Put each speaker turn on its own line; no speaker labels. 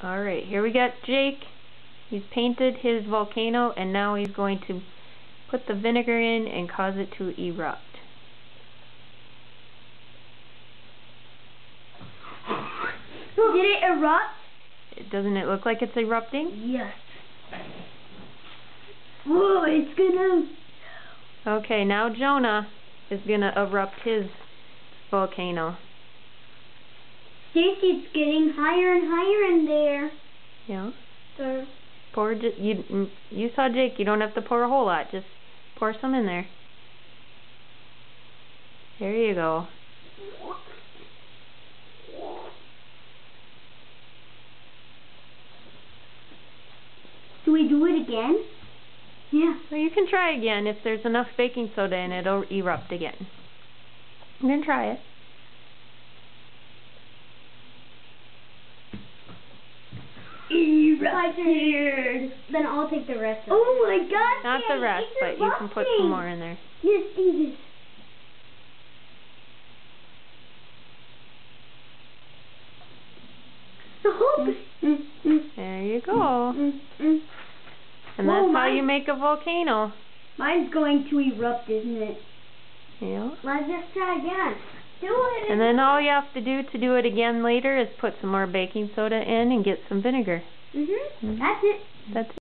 Alright, here we got Jake. He's painted his volcano and now he's going to put the vinegar in and cause it to erupt.
Did it erupt?
Doesn't it look like it's erupting?
Yes. Whoa, it's gonna...
Okay, now Jonah is gonna erupt his volcano.
Stacy, it's getting higher and higher in there.
Yeah.
So,
Pour you saw Jake. You don't have to pour a whole lot. Just pour some in there. There you go.
do we do it again? Yeah.
Well, you can try again. If there's enough baking soda in it, it'll erupt again. You can try it.
Erupted. Then I'll take the rest of it. Oh my god!
Not the rest, but you can put some more in there.
Yes, do this.
There you go. And
Whoa,
that's how you make a volcano.
Mine's going to erupt, isn't it?
Yeah.
Let's just try again. Do it.
And then all you have to do it again later is put some more baking soda in and get some vinegar.
That's it.
That's it.